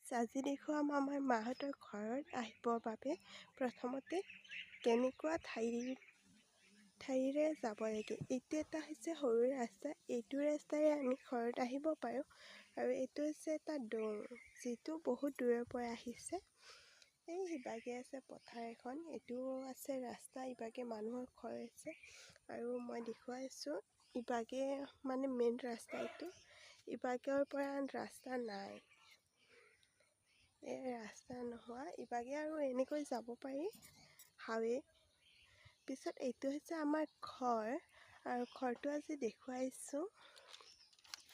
আজি দেখুৱাম আমাৰ মাহঁতৰ ঘৰত আহিবৰ বাবে প্ৰথমতে কেনেকুৱা ঠাইৰে যাব লাগে। এইটো এটা হৈছে সৰু ৰাস্তা। এইটো ৰাস্তাৰে আমি ঘৰত আহিব পাৰোঁ। আৰু এইটো হৈছে এটা দৌৰ, যিটো বহুত দূৰৰ পৰা আহিছে। এই সিভাগে আছে পথাৰ এখন, এইটো আছে ৰাস্তা, ইভাগে মানুহৰ ঘৰ আছে। আৰু মই দেখুৱাইছোঁ ইভাগে মানে মেইন ৰাস্তা এইটো, ইভাগৰ পৰা ৰাস্তা নাই। ৰাস্তা নোহোৱা ইভাগে আৰু এনেকৈ যাব পাৰি হাৱে। পিছত এইটো হৈছে আমাৰ ঘৰ, আৰু ঘৰটো আজি দেখুৱাইছোঁ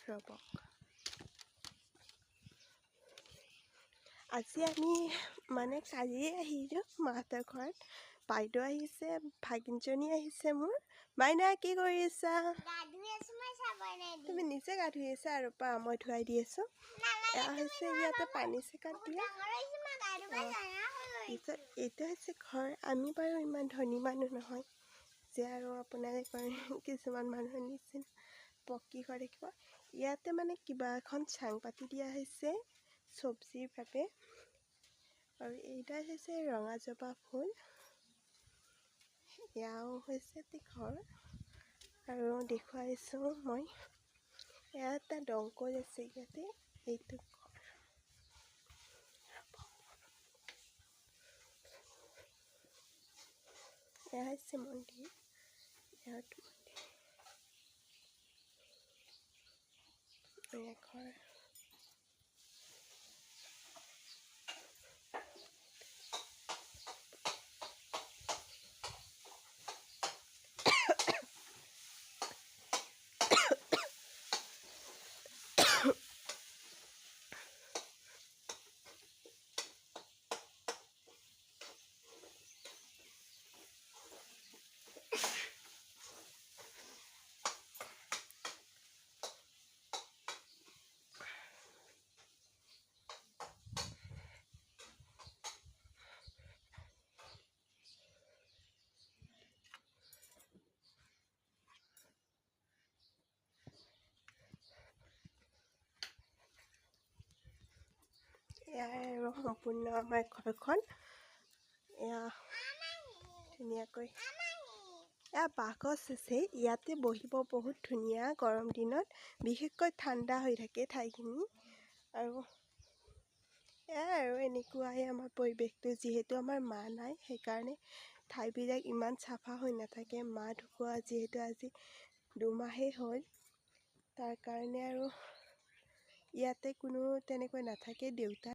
ৰ'বক। আজি আমি মানে কালিয়ে আহিলোঁ মাহঁতৰ ঘৰত। বাইদেউ আহিছে, ভাগিনজনী আহিছে মোৰ। মাইনা কি কৰি আছা? তুমি নিজে গা ধুই আছা আৰু মই ধুৱাই দি আছোঁ। এয়া হৈছে ইয়াতে পানী চেকাত দিয়া। পিছত এইটো হৈছে ঘৰ। আমি বাৰু ইমান ধনী মানুহ নহয় যে আৰু আপোনালোকৰ কিছুমান মানুহৰ নিচিনা পকী ঘৰ দেখিব। ইয়াতে মানে কিবা এখন চাং পাতি দিয়া হৈছে চব্জিৰ বাবে। আৰু এইডাল হৈছে ৰঙা জবা ফুল। এয়াও হৈছে এটি ঘৰ, আৰু দেখুৱাইছোঁ মই। এয়া এটা দংকল আছে ইয়াতে, এইটো ঘৰ। এয়া হৈছে মন্দিৰ, এয়াটো মন্দিৰ, এয়া ঘৰ। এয়াই আৰু সম্পূৰ্ণ আমাৰ ঘৰখন। এয়া ধুনীয়াকৈ এয়া বাঁহগছ আছে, ইয়াতে বহিব বহুত ধুনীয়া গৰম দিনত, বিশেষকৈ ঠাণ্ডা হৈ থাকে ঠাইখিনি। আৰু এয়াই আৰু এনেকুৱাই আমাৰ পৰিৱেশটো। যিহেতু আমাৰ মা নাই, সেইকাৰণে ঠাইবিলাক ইমান চাফা হৈ নাথাকে। মা ঢুকুৱা যিহেতু আজি 2 মাহেই হ'ল, তাৰ কাৰণে আৰু ইয়াতে কোনো তেনেকৈ নাথাকে। দেউতা